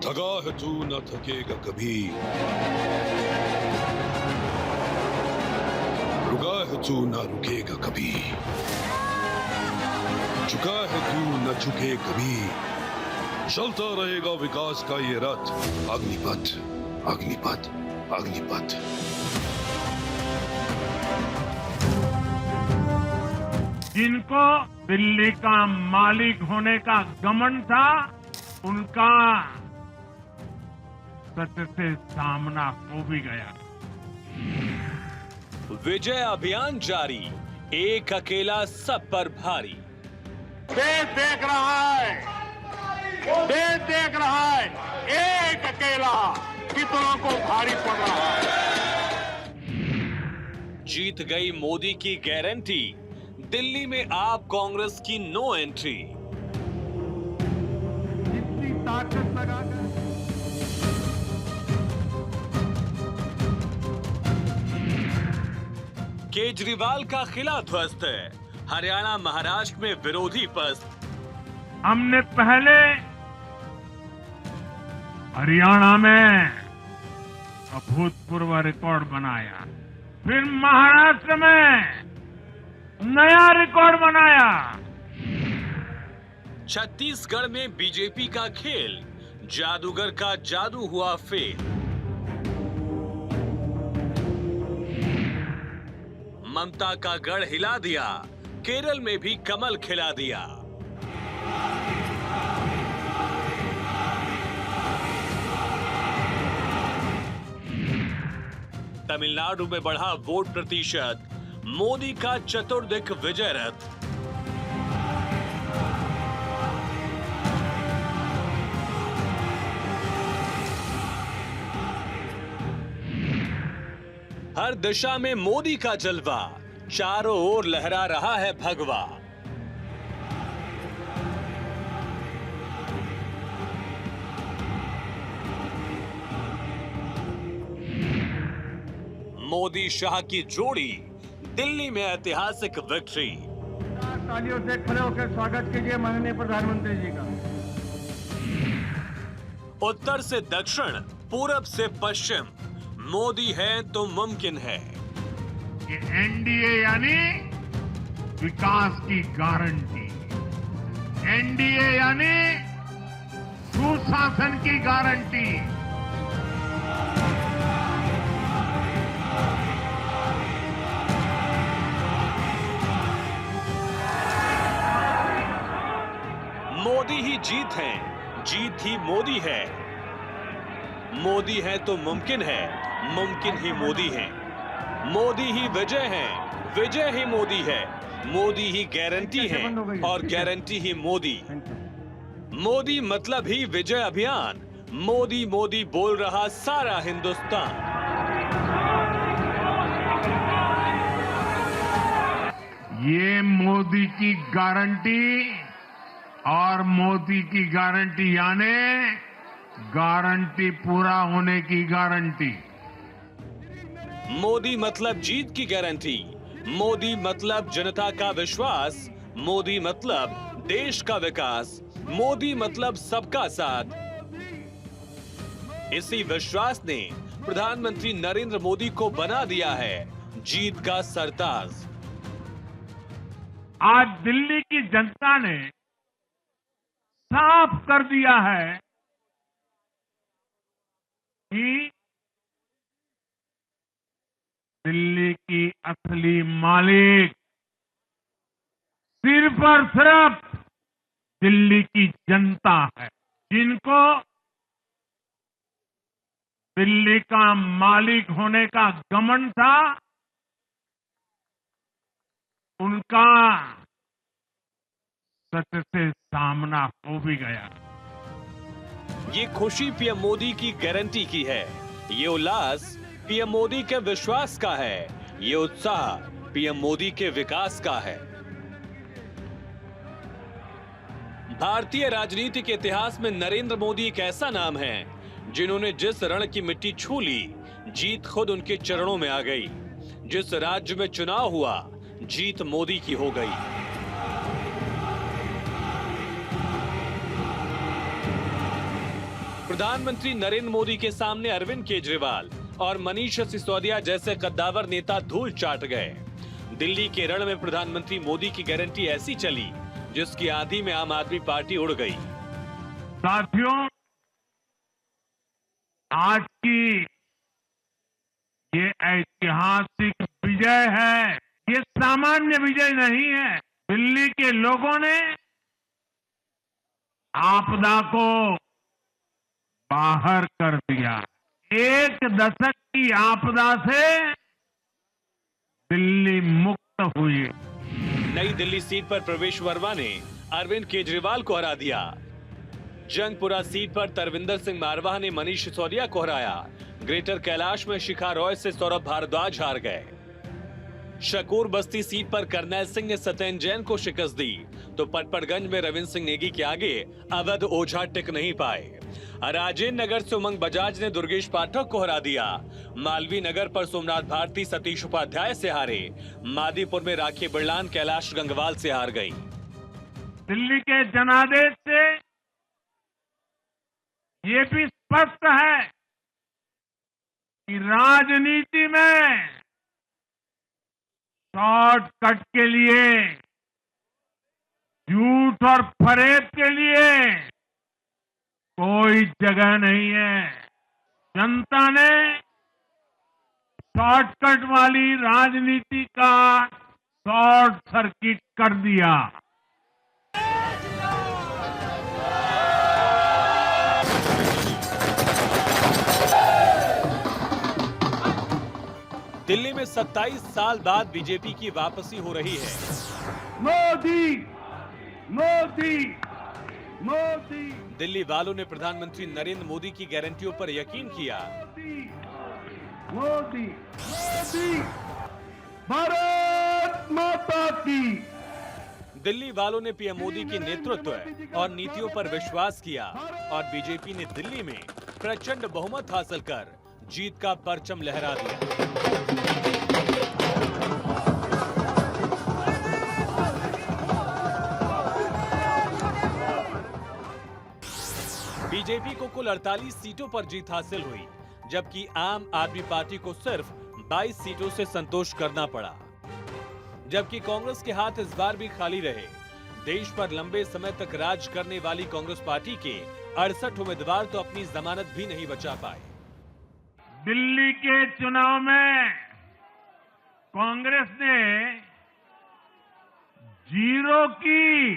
थका है तू न थकेगा कभी, रुका है तू न रुकेगा कभी, झुका है तू न झुके कभी, चलता रहेगा विकास का ये रथ। अग्निपथ अग्निपथ अग्निपथ। जिनको दिल्ली का मालिक होने का घमंड था, उनका सत्य से सामना हो भी गया। विजय अभियान जारी, एक अकेला सब पर भारी। देश देख रहा है, देश देख रहा है, एक अकेला कितनों को भारी पड़ रहा है। जीत गई मोदी की गारंटी, दिल्ली में आप कांग्रेस की नो एंट्री। इतनी ताकत लगाकर केजरीवाल का किला ध्वस्त है, हरियाणा महाराष्ट्र में विरोधी पस्त। हमने पहले हरियाणा में अभूतपूर्व रिकॉर्ड बनाया, फिर महाराष्ट्र में नया रिकॉर्ड बनाया। छत्तीसगढ़ में बीजेपी का खेल, जादूगर का जादू हुआ फेल। ममता का गढ़ हिला दिया, केरल में भी कमल खिला दिया। तमिलनाडु में बढ़ा वोट प्रतिशत, मोदी का चतुर्दिक विजय रथ। हर दिशा में मोदी का जलवा, चारों ओर लहरा रहा है भगवा। मोदी शाह की जोड़ी, दिल्ली में ऐतिहासिक विक्ट्री। तालियों से खड़े होकर स्वागत कीजिए माननीय प्रधानमंत्री जी का। उत्तर से दक्षिण, पूरब से पश्चिम, मोदी है तो मुमकिन है। ये एनडीए यानी विकास की गारंटी, एनडीए यानी सुशासन की गारंटी। मोदी ही जीत है, जीत ही मोदी है। मोदी है तो मुमकिन है, मुमकिन ही मोदी है। मोदी ही विजय है, विजय ही मोदी है। मोदी ही गारंटी है और गारंटी ही मोदी। मोदी मतलब ही विजय अभियान। मोदी मोदी बोल रहा सारा हिंदुस्तान। ये मोदी की गारंटी और मोदी की गारंटी यानी गारंटी पूरा होने की गारंटी। मोदी मतलब जीत की गारंटी, मोदी मतलब जनता का विश्वास, मोदी मतलब देश का विकास, मोदी मतलब सबका साथ। इसी विश्वास ने प्रधानमंत्री नरेंद्र मोदी को बना दिया है जीत का सरताज। आज दिल्ली की जनता ने साफ कर दिया है कि दिल्ली की असली मालिक सिर्फ और सिर्फ दिल्ली की जनता है। जिनको दिल्ली का मालिक होने का घमंड था, उनका सत्य से सामना हो भी गया। ये खुशी पीएम मोदी की गारंटी की है, ये उल्लास पीएम मोदी के विश्वास का है, ये उत्साह पीएम मोदी के विकास का है। भारतीय राजनीति के इतिहास में नरेंद्र मोदी एक ऐसा नाम है जिन्होंने जिस रण की मिट्टी छू ली, जीत खुद उनके चरणों में आ गई। जिस राज्य में चुनाव हुआ, जीत मोदी की हो गई। प्रधानमंत्री नरेंद्र मोदी के सामने अरविंद केजरीवाल और मनीष सिसोदिया जैसे कद्दावर नेता धूल चाट गए। दिल्ली के रण में प्रधानमंत्री मोदी की गारंटी ऐसी चली जिसकी आंधी में आम आदमी पार्टी उड़ गई। साथियों, आज की ये ऐतिहासिक विजय है, ये सामान्य विजय नहीं है। दिल्ली के लोगों ने आपदा को बाहर कर दिया। एक दशक की आपदा से दिल्ली मुक्त हुई। नई दिल्ली सीट पर प्रवेश वर्मा ने अरविंद केजरीवाल को हरा दिया। जंगपुरा सीट पर तरविंदर सिंह मारवाह ने मनीष सिसोदिया को हराया। ग्रेटर कैलाश में शिखा रॉय से सौरभ भारद्वाज हार गए। शकूर बस्ती सीट पर करनैल सिंह ने सत्येंद्र जैन को शिकस्त दी, तो पटपड़गंज में रविंद्र सिंह नेगी के आगे अवध ओझा टिक नहीं पाए। राजेंद्र नगर से उमंग बजाज ने दुर्गेश पाठक को हरा दिया। मालवीय नगर पर सोमनाथ भारती सतीश उपाध्याय से हारे। मादीपुर में राखी बिरलान कैलाश गंगवाल से हार गई। दिल्ली के जनादेश से ये भी स्पष्ट है कि राजनीति में शॉर्टकट के लिए, झूठ और फरेब के लिए कोई जगह नहीं है। जनता ने शॉर्टकट वाली राजनीति का शॉर्ट सर्किट कर दिया। दिल्ली में 27 साल बाद बीजेपी की वापसी हो रही है। मोदी, मोदी, मोदी। दिल्ली वालों ने प्रधानमंत्री नरेंद्र मोदी की गारंटियों पर यकीन किया। मोदी, मोदी, भारत माता की। दिल्ली वालों ने पीएम मोदी के नेतृत्व और नीतियों पर विश्वास किया और बीजेपी ने दिल्ली में प्रचंड बहुमत हासिल कर जीत का परचम लहरा दिया। बीजेपी को कुल 48 सीटों पर जीत हासिल हुई, जबकि आम आदमी पार्टी को सिर्फ 22 सीटों से संतोष करना पड़ा। जबकि कांग्रेस के हाथ इस बार भी खाली रहे। देश पर लंबे समय तक राज करने वाली कांग्रेस पार्टी के 68 उम्मीदवार तो अपनी जमानत भी नहीं बचा पाए। दिल्ली के चुनाव में कांग्रेस ने 0 की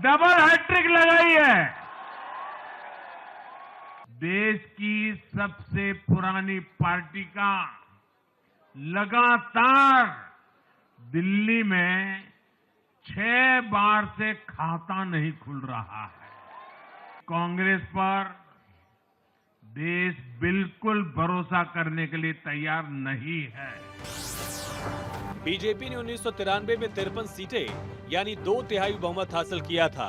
डबल हैट्रिक लगाई है। देश की सबसे पुरानी पार्टी का लगातार दिल्ली में 6 बार से खाता नहीं खुल रहा है। कांग्रेस पर देश बिल्कुल भरोसा करने के लिए तैयार नहीं है। बीजेपी ने 1993 में 53 सीटें यानी 2/3 बहुमत हासिल किया था।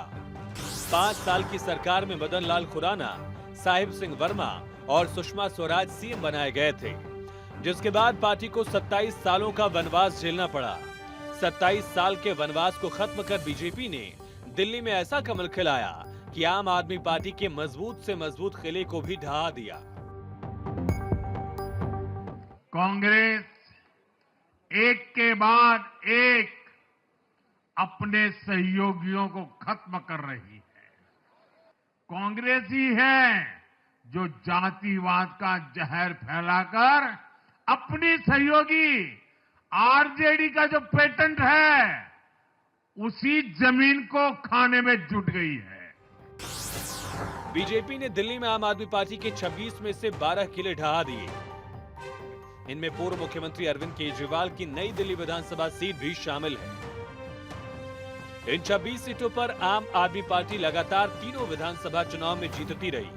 5 साल की सरकार में मदन लाल खुराना, साहिब सिंह वर्मा और सुषमा स्वराज सीएम बनाए गए थे, जिसके बाद पार्टी को 27 सालों का वनवास झेलना पड़ा। 27 साल के वनवास को खत्म कर बीजेपी ने दिल्ली में ऐसा कमल खिलाया कि आम आदमी पार्टी के मजबूत से मजबूत किले को भी ढहा दिया। कांग्रेस एक के बाद एक अपने सहयोगियों को खत्म कर रही है। कांग्रेस ही है जो जातिवाद का जहर फैलाकर अपनी सहयोगी आरजेडी का जो पेटेंट है उसी जमीन को खाने में जुट गई है। बीजेपी ने दिल्ली में आम आदमी पार्टी के 26 में से 12 किले ढहा दिए। इनमें पूर्व मुख्यमंत्री अरविंद केजरीवाल की नई दिल्ली विधानसभा सीट भी शामिल है। इन 26 सीटों पर आम आदमी पार्टी लगातार तीनों विधानसभा चुनाव में जीतती रही।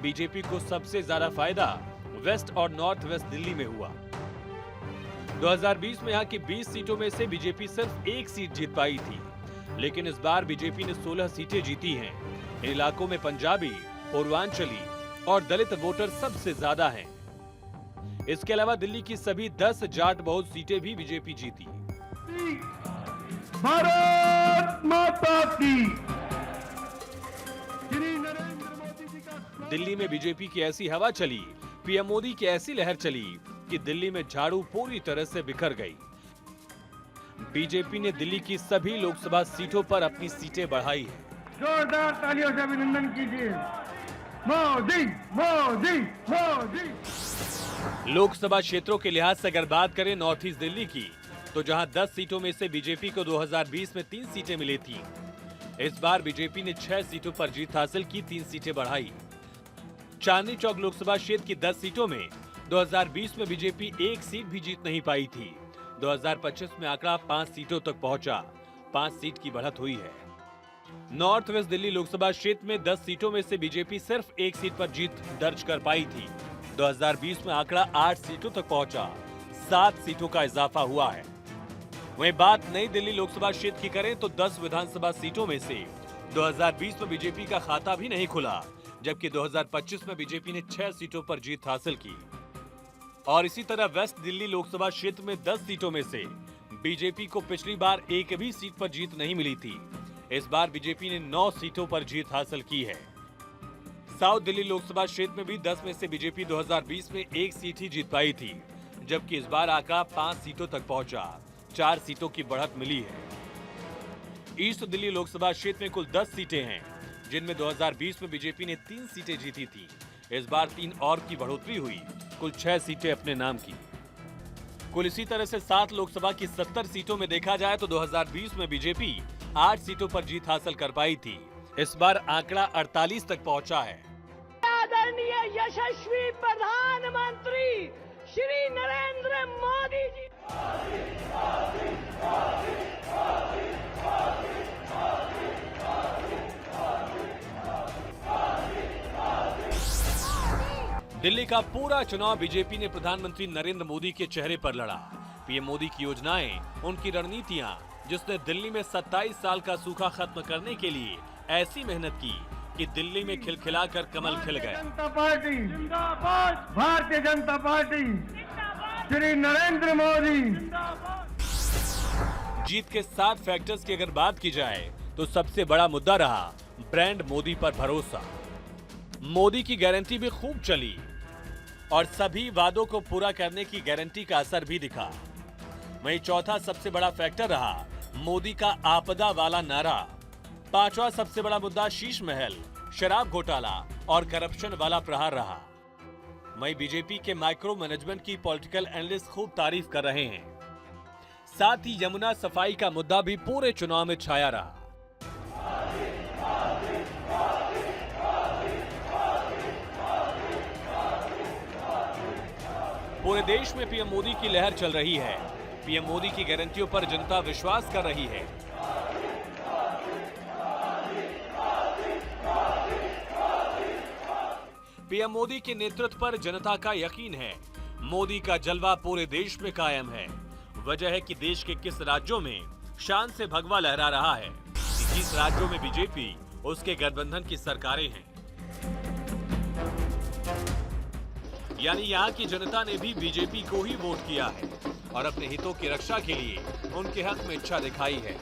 बीजेपी को सबसे ज्यादा फायदा वेस्ट और नॉर्थ वेस्ट दिल्ली में हुआ। 2020 में यहां की 20 सीटों में से बीजेपी सिर्फ 1 सीट जीत पाई थी, लेकिन इस बार बीजेपी ने 16 सीटें जीती हैं। इन इलाकों में पंजाबी, पूर्वांचली और दलित वोटर सबसे ज्यादा हैं। इसके अलावा दिल्ली की सभी 10 जाट बहुल सीटें भी बीजेपी जीती। भारत माता की। दिल्ली में बीजेपी की ऐसी हवा चली, पीएम मोदी की ऐसी लहर चली कि दिल्ली में झाड़ू पूरी तरह से बिखर गई। बीजेपी ने दिल्ली की सभी लोकसभा सीटों पर अपनी सीटें बढ़ाई है। जोरदार तालियों से अभिनंदन कीजिए। मोदी मोदी मोदी। लोकसभा क्षेत्रों के लिहाज से अगर बात करें नॉर्थ ईस्ट दिल्ली की, तो जहां 10 सीटों में से बीजेपी को 2020 में 3 सीटें मिली थी, इस बार बीजेपी ने 6 सीटों पर जीत हासिल की, 3 सीटें बढ़ाई। चांदनी चौक लोकसभा क्षेत्र की 10 सीटों में 2020 में बीजेपी 1 सीट भी जीत नहीं पाई थी। 2025 में आंकड़ा 5 सीटों तक पहुंचा, 5 सीट की बढ़त हुई है। नॉर्थ वेस्ट दिल्ली लोकसभा क्षेत्र में 10 सीटों में से बीजेपी सिर्फ 1 सीट पर जीत दर्ज कर पाई थी। 2020 में आंकड़ा 8 सीटों तक पहुंचा, 7 सीटों का इजाफा हुआ है। वहीं बात नई दिल्ली लोकसभा क्षेत्र की करें तो 10 विधानसभा सीटों में से 2020 में बीजेपी का खाता भी नहीं खुला, जबकि 2025 में बीजेपी ने 6 सीटों पर जीत हासिल की। और इसी तरह वेस्ट दिल्ली लोकसभा क्षेत्र में 10 सीटों में से बीजेपी को पिछली बार एक भी सीट पर जीत नहीं मिली थी। इस बार बीजेपी ने 9 सीटों पर जीत हासिल की है। साउथ दिल्ली लोकसभा क्षेत्र में भी 10 में से बीजेपी 2020 में 1 सीट ही जीत पाई थी, जबकि इस बार आंकड़ा 5 सीटों तक पहुंचा, 4 सीटों की बढ़त मिली है। ईस्ट दिल्ली लोकसभा क्षेत्र में कुल 10 सीटें हैं, जिनमें 2020 में बीजेपी ने 3 सीटें जीती थी। इस बार 3 और की बढ़ोतरी हुई, कुल 6 सीटें अपने नाम की। कुल इसी तरह से 7 लोकसभा की 70 सीटों में देखा जाए तो 2020 में बीजेपी 8 सीटों पर जीत हासिल कर पाई थी। इस बार आंकड़ा 48 तक पहुंचा है। आदरणीय यशस्वी प्रधानमंत्री श्री नरेंद्र मोदी जी। दिल्ली का पूरा चुनाव बीजेपी ने प्रधानमंत्री नरेंद्र मोदी के चेहरे पर लड़ा। पीएम मोदी की योजनाएं, उनकी रणनीतियां, जिसने दिल्ली में 27 साल का सूखा खत्म करने के लिए ऐसी मेहनत की कि दिल्ली में खिलखिलाकर कमल खिल गए। जनता पार्टी जिंदाबाद, भारतीय जनता पार्टी श्री नरेंद्र मोदी। जीत के 7 फैक्टर्स की अगर बात की जाए तो सबसे बड़ा मुद्दा रहा ब्रांड मोदी पर भरोसा। मोदी की गारंटी भी खूब चली और सभी वादों को पूरा करने की गारंटी का असर भी दिखा। वहीं चौथा सबसे बड़ा फैक्टर रहा मोदी का आपदा वाला नारा। 5वां सबसे बड़ा मुद्दा शीश महल, शराब घोटाला और करप्शन वाला प्रहार रहा। वहीं बीजेपी के माइक्रो मैनेजमेंट की पॉलिटिकल एनालिस्ट खूब तारीफ कर रहे हैं। साथ ही यमुना सफाई का मुद्दा भी पूरे चुनाव में छाया रहा। पूरे देश में पीएम मोदी की लहर चल रही है। पीएम मोदी की गारंटियों पर जनता विश्वास कर रही है। पीएम मोदी के नेतृत्व पर जनता का यकीन है। मोदी का जलवा पूरे देश में कायम है। वजह है कि देश के किस राज्यों में शान से भगवा लहरा रहा है, किस राज्यों में बीजेपी उसके गठबंधन की सरकारें हैं। यानी यहाँ की जनता ने भी बीजेपी को ही वोट किया है और अपने हितों की रक्षा के लिए उनके हक में इच्छा दिखाई है।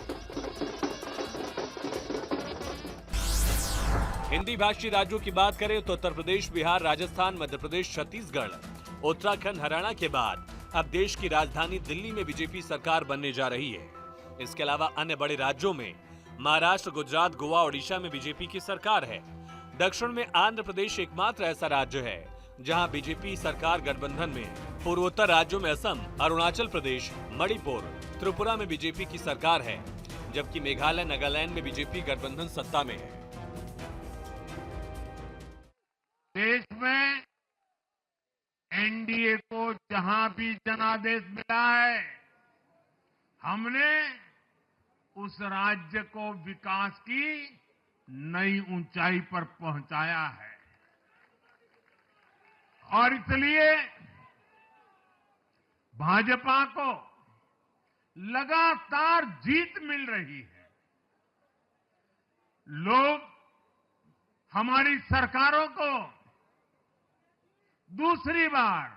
हिंदी भाषी राज्यों की बात करें तो उत्तर प्रदेश, बिहार, राजस्थान, मध्य प्रदेश, छत्तीसगढ़, उत्तराखंड, हरियाणा के बाद अब देश की राजधानी दिल्ली में बीजेपी सरकार बनने जा रही है। इसके अलावा अन्य बड़े राज्यों में महाराष्ट्र, गुजरात, गोवा, ओडिशा में बीजेपी की सरकार है। दक्षिण में आंध्र प्रदेश एकमात्र ऐसा राज्य है जहां बीजेपी सरकार गठबंधन में। पूर्वोत्तर राज्यों में असम, अरुणाचल प्रदेश, मणिपुर, त्रिपुरा में बीजेपी की सरकार है, जबकि मेघालय, नागालैंड में बीजेपी गठबंधन सत्ता में है। देश में एनडीए को जहां भी जनादेश मिला है, हमने उस राज्य को विकास की नई ऊंचाई पर पहुंचाया है और इसलिए भाजपा को लगातार जीत मिल रही है। लोग हमारी सरकारों को दूसरी बार,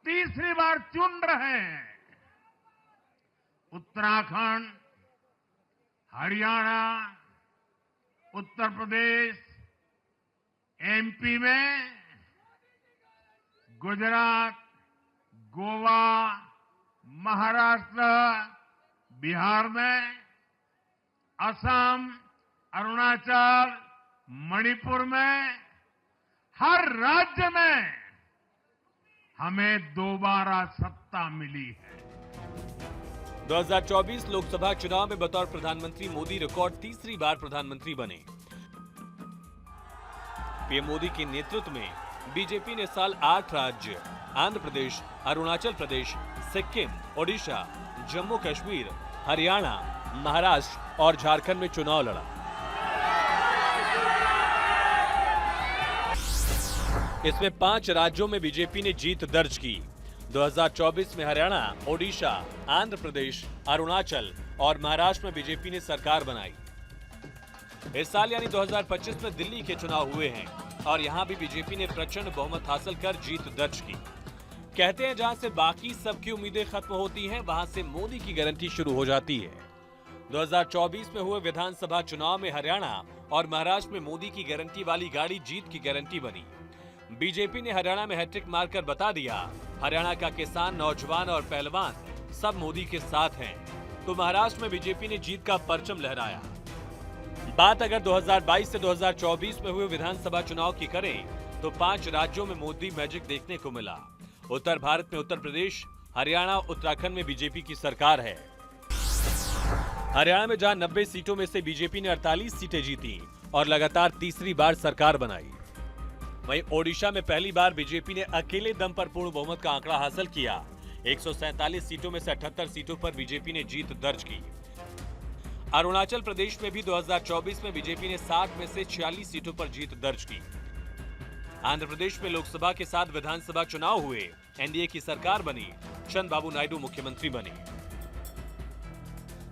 तीसरी बार चुन रहे हैं। उत्तराखंड, हरियाणा, उत्तर प्रदेश, एमपी में, गुजरात, गोवा, महाराष्ट्र, बिहार में, असम, अरुणाचल, मणिपुर में, हर राज्य में हमें दोबारा सत्ता मिली है। 2024 लोकसभा चुनाव में बतौर प्रधानमंत्री मोदी रिकॉर्ड तीसरी बार प्रधानमंत्री बने। पीएम मोदी के नेतृत्व में बीजेपी ने साल 8 राज्य आंध्र प्रदेश, अरुणाचल प्रदेश, सिक्किम, ओडिशा, जम्मू कश्मीर, हरियाणा, महाराष्ट्र और झारखंड में चुनाव लड़ा। इसमें 5 राज्यों में बीजेपी ने जीत दर्ज की। 2024 में हरियाणा, ओडिशा, आंध्र प्रदेश, अरुणाचल और महाराष्ट्र में बीजेपी ने सरकार बनाई। इस साल यानी 2025 में दिल्ली के चुनाव हुए हैं और यहां भी बीजेपी ने प्रचंड बहुमत हासिल कर जीत दर्ज की। कहते हैं जहां से बाकी सबकी उम्मीदें खत्म होती हैं, वहां से मोदी की गारंटी शुरू हो जाती है। 2024 में हुए विधानसभा चुनाव में हरियाणा और महाराष्ट्र में मोदी की गारंटी वाली गाड़ी जीत की गारंटी बनी। बीजेपी ने हरियाणा में हैट्रिक मारकर बता दिया, हरियाणा का किसान, नौजवान और पहलवान सब मोदी के साथ हैं। तो महाराष्ट्र में बीजेपी ने जीत का परचम लहराया। बात अगर 2022 से 2024 में हुए विधानसभा चुनाव की करें तो 5 राज्यों में मोदी मैजिक देखने को मिला। उत्तर भारत में उत्तर प्रदेश, हरियाणा, उत्तराखंड में बीजेपी की सरकार है। हरियाणा में जहां 90 सीटों में से बीजेपी ने 48 सीटें जीती और लगातार तीसरी बार सरकार बनाई। वहीं ओडिशा में पहली बार बीजेपी ने अकेले दम पर पूर्ण बहुमत का आंकड़ा हासिल किया। 147 सीटों में से 78 सीटों पर बीजेपी ने जीत दर्ज की। अरुणाचल प्रदेश में भी 2024 में बीजेपी ने 60 में से 46 सीटों पर जीत दर्ज की। आंध्र प्रदेश में लोकसभा के साथ विधानसभा चुनाव हुए, एनडीए की सरकार बनी, चंद्रबाबू नायडू मुख्यमंत्री बने।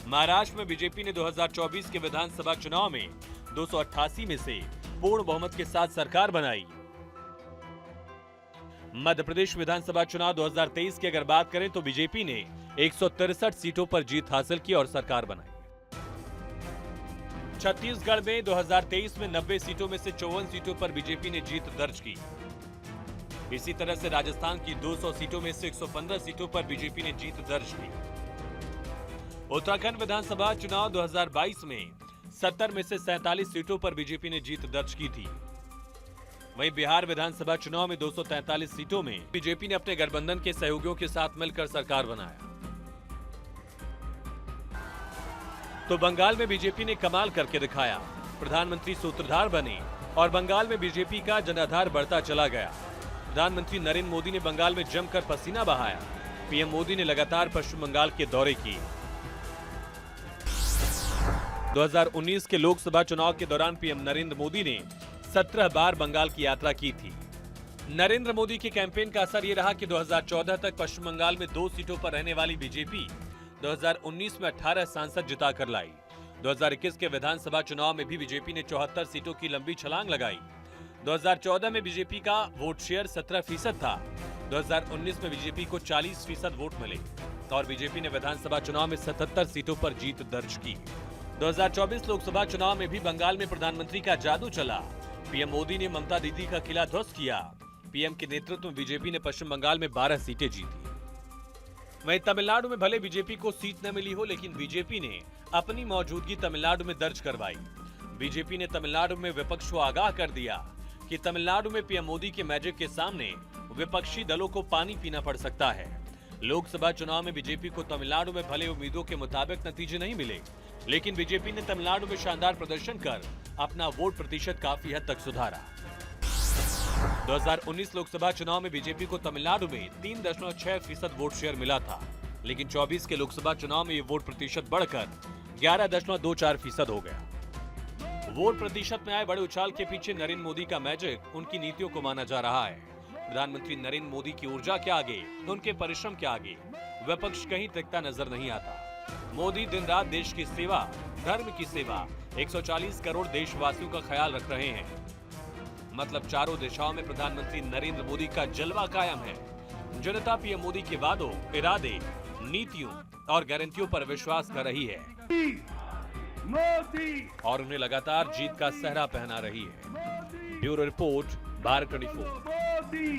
महाराष्ट्र में बीजेपी ने 2024 के विधानसभा चुनाव में 288 में से पूर्ण बहुमत के साथ सरकार बनाई। मध्य प्रदेश विधानसभा चुनाव 2023 की अगर बात करें तो बीजेपी ने 163 सीटों पर जीत हासिल की और सरकार बनाई। छत्तीसगढ़ में 2023 में 90 सीटों में से 54 सीटों पर बीजेपी ने जीत दर्ज की। इसी तरह से राजस्थान की 200 सीटों में से 115 सीटों पर बीजेपी ने जीत दर्ज की। उत्तराखंड विधानसभा चुनाव 2022 में 70 में से 47 सीटों पर बीजेपी ने जीत दर्ज की थी। वहीं बिहार विधानसभा चुनाव में 243 सीटों में बीजेपी ने अपने गठबंधन के सहयोगियों के साथ मिलकर सरकार बनाया। तो बंगाल में बीजेपी ने कमाल करके दिखाया, प्रधानमंत्री सूत्रधार बने और बंगाल में बीजेपी का जनाधार बढ़ता चला गया। प्रधानमंत्री नरेंद्र मोदी ने बंगाल में जमकर पसीना बहाया। पीएम मोदी ने लगातार पश्चिम बंगाल के दौरे किए। 2019 के लोकसभा चुनाव के दौरान पीएम नरेंद्र मोदी ने 17 बार बंगाल की यात्रा की थी। नरेंद्र मोदी के कैंपेन का असर ये रहा कि 2014 तक पश्चिम बंगाल में 2 सीटों पर रहने वाली बीजेपी 2019 में 18 सांसद जिताकर लाई। 2021 के विधानसभा चुनाव में भी बीजेपी ने 74 सीटों की लंबी छलांग लगाई। 2014 में बीजेपी का वोट शेयर 17% था। 2019 में बीजेपी को 40% वोट मिले और बीजेपी ने विधानसभा चुनाव में 77 सीटों पर जीत दर्ज की। 2024 लोकसभा चुनाव में भी बंगाल में प्रधानमंत्री का जादू चला। पीएम मोदी ने ममता दीदी का किला ध्वस्त किया। पीएम के नेतृत्व में बीजेपी ने पश्चिम बंगाल में 12 सीटें जीती। वहीं तमिलनाडु में भले बीजेपी को सीट न मिली हो, लेकिन बीजेपी ने अपनी मौजूदगी तमिलनाडु में दर्ज करवाई। बीजेपी ने तमिलनाडु में विपक्ष को आगाह कर दिया कि तमिलनाडु में पीएम मोदी के मैजिक के सामने विपक्षी दलों को पानी पीना पड़ सकता है। लोकसभा चुनाव में बीजेपी को तमिलनाडु में भले उम्मीदों के मुताबिक नतीजे नहीं मिले, लेकिन बीजेपी ने तमिलनाडु में शानदार प्रदर्शन कर अपना वोट प्रतिशत काफी हद तक सुधारा। 2019 लोकसभा चुनाव में बीजेपी को तमिलनाडु में 3.6% वोट शेयर मिला था, लेकिन 24 के लोकसभा चुनाव में ये वोट प्रतिशत बढ़कर 11.24% हो गया। वोट प्रतिशत में आए बड़े उछाल के पीछे नरेंद्र मोदी का मैजिक, उनकी नीतियों को माना जा रहा है। प्रधानमंत्री नरेंद्र मोदी की ऊर्जा के आगे, उनके परिश्रम के आगे विपक्ष कहीं टिकता नजर नहीं आता। मोदी दिन रात देश की सेवा, धर्म की सेवा, 140 करोड़ देशवासियों का ख्याल रख रहे हैं। मतलब चारों दिशाओं में प्रधानमंत्री नरेंद्र मोदी का जलवा कायम है। जनता पीएम मोदी के वादों, इरादे, नीतियों और गारंटियों पर विश्वास कर रही है मोदी और उन्हें लगातार जीत का सहरा पहना रही है। Bureau report, Bharat 24। मोदी